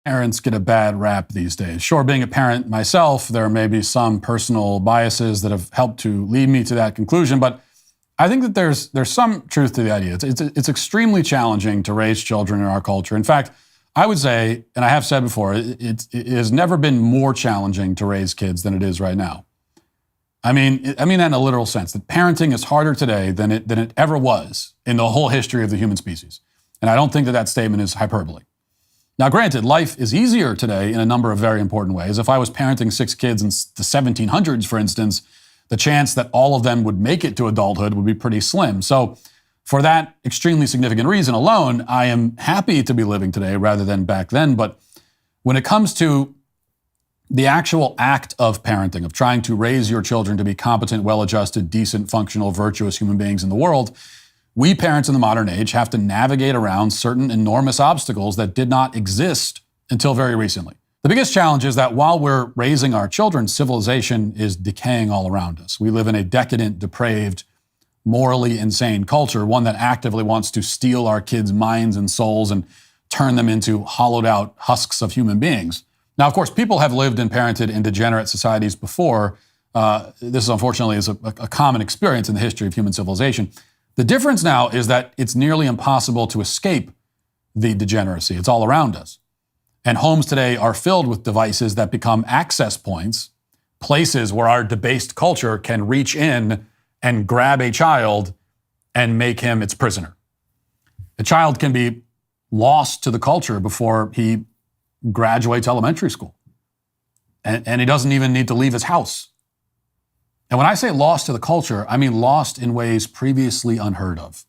Parents get a bad rap these days. Sure, being a parent myself, there may be some personal biases that have helped to lead me to that conclusion, but I think that there's some truth to the idea. It's extremely challenging to raise children in our culture. In fact, I would say, and I have said before, it has never been more challenging to raise kids than it is right now. I mean that in a literal sense, that parenting is harder today than it ever was in the whole history of the human species. And I don't think that statement is hyperbole. Now, granted, life is easier today in a number of very important ways. If I was parenting 6 kids in the 1700s, for instance, the chance that all of them would make it to adulthood would be pretty slim. So for that extremely significant reason alone, I am happy to be living today rather than back then. But when it comes to the actual act of parenting, of trying to raise your children to be competent, well-adjusted, decent, functional, virtuous human beings in the world, we parents in the modern age have to navigate around certain enormous obstacles that did not exist until very recently. The biggest challenge is that while we're raising our children, civilization is decaying all around us. We live in a decadent, depraved, morally insane culture, one that actively wants to steal our kids' minds and souls and turn them into hollowed out husks of human beings. Now, of course, people have lived and parented in degenerate societies before. This, unfortunately, is a common experience in the history of human civilization. The difference now is that it's nearly impossible to escape the degeneracy. It's all around us. And homes today are filled with devices that become access points, places where our debased culture can reach in and grab a child and make him its prisoner. A child can be lost to the culture before he graduates elementary school. And he doesn't even need to leave his house. And when I say lost to the culture, I mean lost in ways previously unheard of.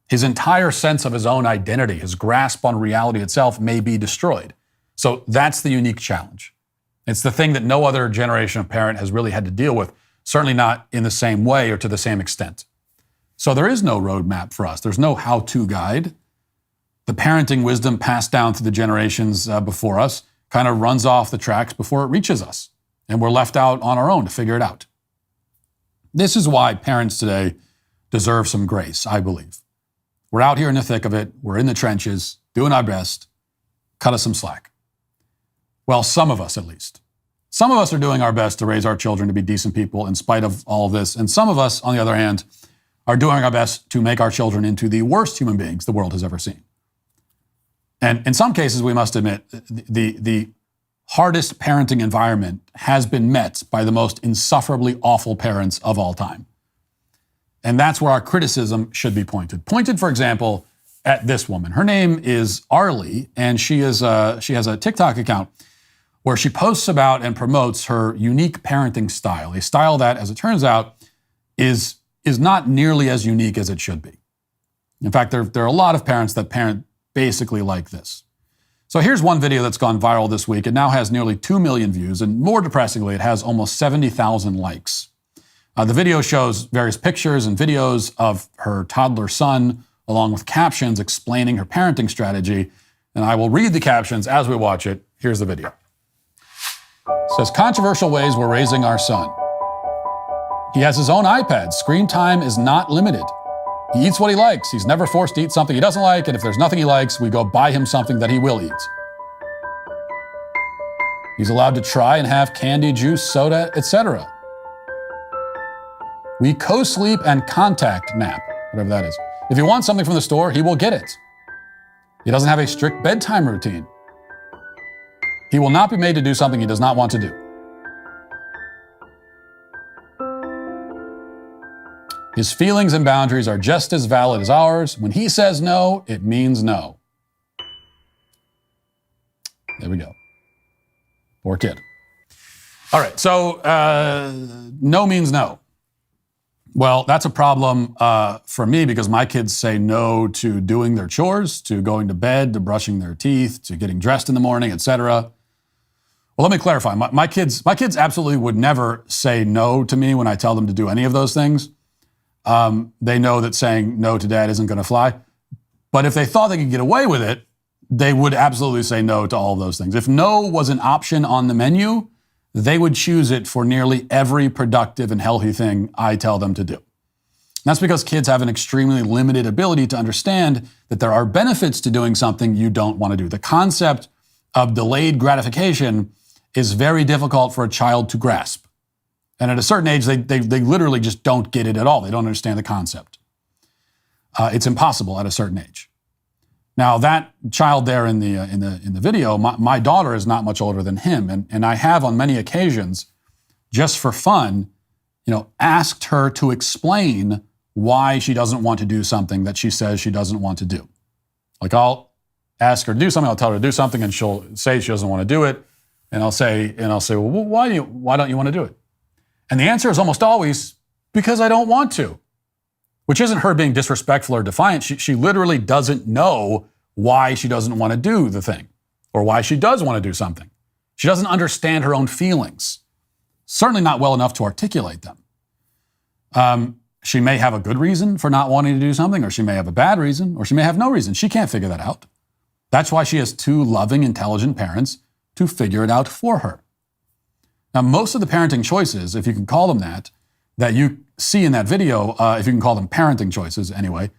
His entire sense of his own identity, his grasp on reality itself may be destroyed. So that's the unique challenge. It's the thing that no other generation of parent has really had to deal with, certainly not in the same way or to the same extent. So there is no roadmap for us. There's no how-to guide. The parenting wisdom passed down through the generations before us kind of runs off the tracks before it reaches us. And we're left out on our own to figure it out. This is why parents today deserve some grace, I believe. We're out here in the thick of it. We're in the trenches, doing our best. Cut us some slack. Well, some of us at least. Some of us are doing our best to raise our children to be decent people in spite of all of this. And some of us, on the other hand, are doing our best to make our children into the worst human beings the world has ever seen. And in some cases, we must admit, the hardest parenting environment has been met by the most insufferably awful parents of all time. And that's where our criticism should be pointed. Pointed, for example, at this woman. Her name is Arlie, and she has a TikTok account where she posts about and promotes her unique parenting style, a style that, as it turns out, is not nearly as unique as it should be. In fact, there are a lot of parents that parent basically like this. So here's one video that's gone viral this week. It now has nearly 2 million views, and more depressingly, it has almost 70,000 likes. The video shows various pictures and videos of her toddler son, along with captions explaining her parenting strategy. And I will read the captions as we watch it. Here's the video. It says, controversial ways we're raising our son. He has his own iPad. Screen time is not limited. He eats what he likes. He's never forced to eat something he doesn't like, and if there's nothing he likes, we go buy him something that he will eat. He's allowed to try and have candy, juice, soda, etc. We co-sleep and contact nap, whatever that is. If he wants something from the store, he will get it. He doesn't have a strict bedtime routine. He will not be made to do something he does not want to do. His feelings and boundaries are just as valid as ours. When he says no, it means no. There we go. Poor kid. All right, so no means no. Well, that's a problem for me because my kids say no to doing their chores, to going to bed, to brushing their teeth, to getting dressed in the morning, etc. Well, let me clarify. My kids absolutely would never say no to me when I tell them to do any of those things. They know that saying no to dad isn't going to fly. But if they thought they could get away with it, they would absolutely say no to all of those things. If no was an option on the menu, they would choose it for nearly every productive and healthy thing I tell them to do. And that's because kids have an extremely limited ability to understand that there are benefits to doing something you don't want to do. The concept of delayed gratification is very difficult for a child to grasp. And at a certain age, they literally just don't get it at all. They don't understand the concept. It's impossible at a certain age. Now, that child there in the video, my daughter is not much older than him, and I have on many occasions, just for fun, asked her to explain why she doesn't want to do something that she says she doesn't want to do. Like, I'll ask her to do something, I'll tell her to do something, and she'll say she doesn't want to do it, and I'll say, well, why don't you want to do it? And the answer is almost always, because I don't want to. Which isn't her being disrespectful or defiant. She literally doesn't know why she doesn't want to do the thing or why she does want to do something. She doesn't understand her own feelings, certainly not well enough to articulate them. She may have a good reason for not wanting to do something, or she may have a bad reason, or she may have no reason. She can't figure that out. That's why she has two loving, intelligent parents to figure it out for her. Now, most of the parenting choices, if you can call them that you see in that video, if you can call them parenting choices anyway,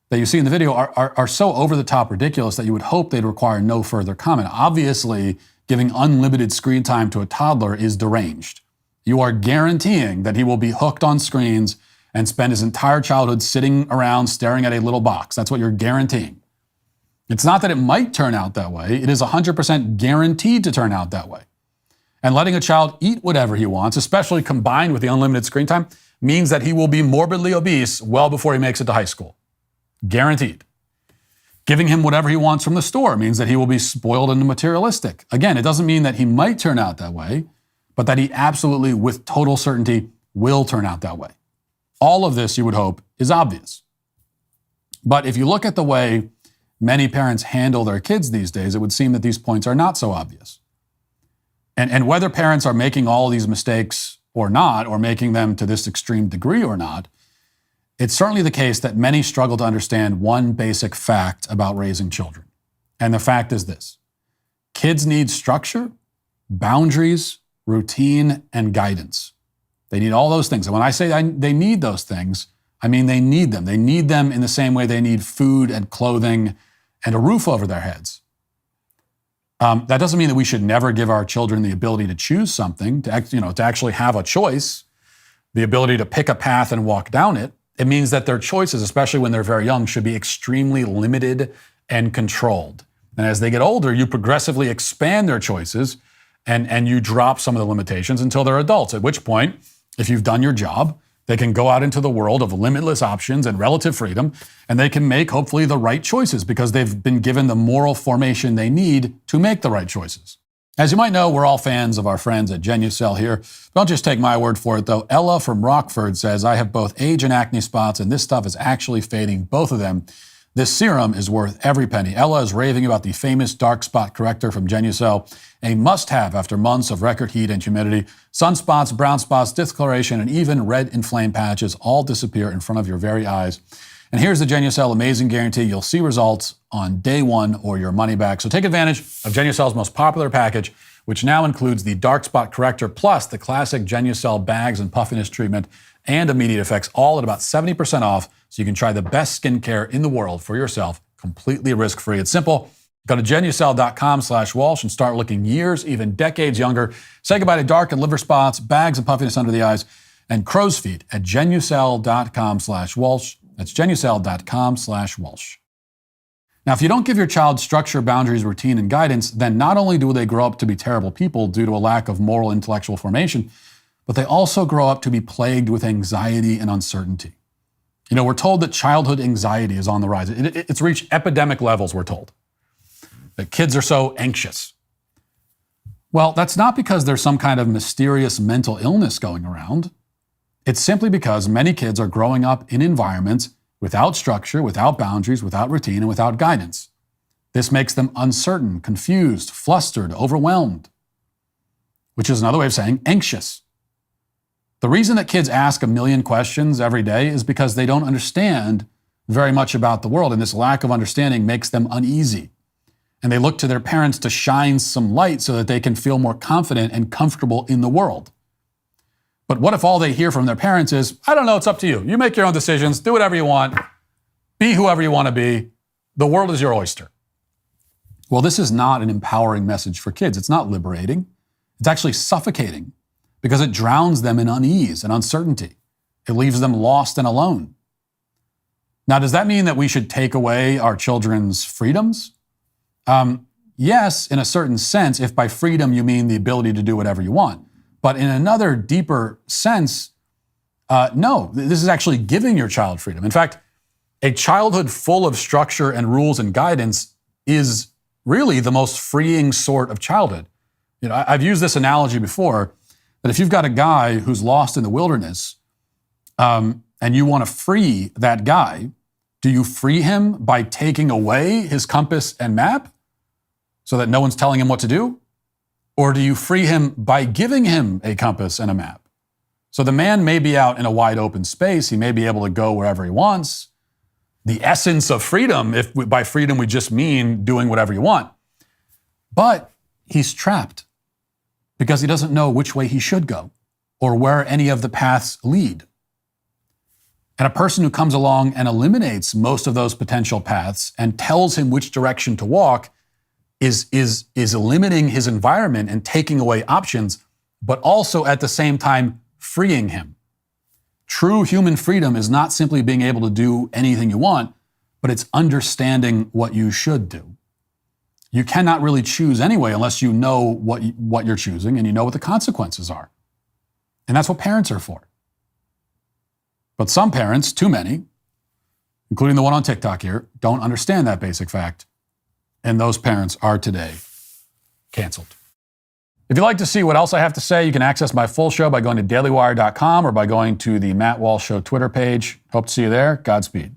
that you see in the video are so over-the-top ridiculous that you would hope they'd require no further comment. Obviously, giving unlimited screen time to a toddler is deranged. You are guaranteeing that he will be hooked on screens and spend his entire childhood sitting around staring at a little box. That's what you're guaranteeing. It's not that it might turn out that way. It is 100% guaranteed to turn out that way. And letting a child eat whatever he wants, especially combined with the unlimited screen time, means that he will be morbidly obese well before he makes it to high school. Guaranteed. Giving him whatever he wants from the store means that he will be spoiled and materialistic. Again, it doesn't mean that he might turn out that way, but that he absolutely, with total certainty, will turn out that way. All of this, you would hope, is obvious. But if you look at the way many parents handle their kids these days, it would seem that these points are not so obvious. And whether parents are making all these mistakes or not, or making them to this extreme degree or not, it's certainly the case that many struggle to understand one basic fact about raising children. And the fact is this: kids need structure, boundaries, routine, and guidance. They need all those things. And when I say they need those things, I mean they need them. They need them in the same way they need food and clothing and a roof over their heads. That doesn't mean that we should never give our children the ability to choose something, to actually have a choice, the ability to pick a path and walk down it. It means that their choices, especially when they're very young, should be extremely limited and controlled. And as they get older, you progressively expand their choices and you drop some of the limitations until they're adults, at which point, if you've done your job, they can go out into the world of limitless options and relative freedom, and they can make, hopefully, the right choices because they've been given the moral formation they need to make the right choices. As you might know, we're all fans of our friends at Genucel here. Don't just take my word for it, though. Ella from Rockford says, I have both age and acne spots, and this stuff is actually fading both of them. This serum is worth every penny. Ella is raving about the famous dark spot corrector from Genucel, a must-have after months of record heat and humidity. Sunspots, brown spots, discoloration, and even red inflamed patches all disappear in front of your very eyes. And here's the Genucel amazing guarantee. You'll see results on day one or your money back. So take advantage of Genucel's most popular package, which now includes the dark spot corrector plus the classic Genucel bags and puffiness treatment and immediate effects, all at about 70% off, so you can try the best skincare in the world for yourself, completely risk-free. It's simple. Go to Genucel.com/Walsh and start looking years, even decades younger. Say goodbye to dark and liver spots, bags and puffiness under the eyes, and crow's feet at Genucel.com/Walsh. That's Genucel.com/Walsh. Now, if you don't give your child structure, boundaries, routine, and guidance, then not only do they grow up to be terrible people due to a lack of moral intellectual formation, but they also grow up to be plagued with anxiety and uncertainty. We're told that childhood anxiety is on the rise. It's reached epidemic levels, we're told. That kids are so anxious. Well, that's not because there's some kind of mysterious mental illness going around. It's simply because many kids are growing up in environments without structure, without boundaries, without routine, and without guidance. This makes them uncertain, confused, flustered, overwhelmed, which is another way of saying anxious. The reason that kids ask a million questions every day is because they don't understand very much about the world, and this lack of understanding makes them uneasy. And they look to their parents to shine some light so that they can feel more confident and comfortable in the world. But what if all they hear from their parents is, I don't know, it's up to you. You make your own decisions, do whatever you want, be whoever you want to be. The world is your oyster. Well, this is not an empowering message for kids. It's not liberating. It's actually suffocating because it drowns them in unease and uncertainty. It leaves them lost and alone. Now, does that mean that we should take away our children's freedoms? Yes, in a certain sense, if by freedom you mean the ability to do whatever you want. But in another deeper sense, no, this is actually giving your child freedom. In fact, a childhood full of structure and rules and guidance is really the most freeing sort of childhood. I've used this analogy before, that if you've got a guy who's lost in the wilderness, and you want to free that guy, do you free him by taking away his compass and map so that no one's telling him what to do? Or do you free him by giving him a compass and a map? So the man may be out in a wide open space. He may be able to go wherever he wants. The essence of freedom, if by freedom we just mean doing whatever you want. But he's trapped because he doesn't know which way he should go or where any of the paths lead. And a person who comes along and eliminates most of those potential paths and tells him which direction to walk is limiting his environment and taking away options, but also at the same time freeing him. True human freedom is not simply being able to do anything you want, but it's understanding what you should do. You cannot really choose anyway unless you know what you're choosing and you know what the consequences are. And that's what parents are for. But some parents, too many, including the one on TikTok here, don't understand that basic fact. And those parents are today canceled. If you'd like to see what else I have to say, you can access my full show by going to dailywire.com or by going to the Matt Walsh Show Twitter page. Hope to see you there. Godspeed.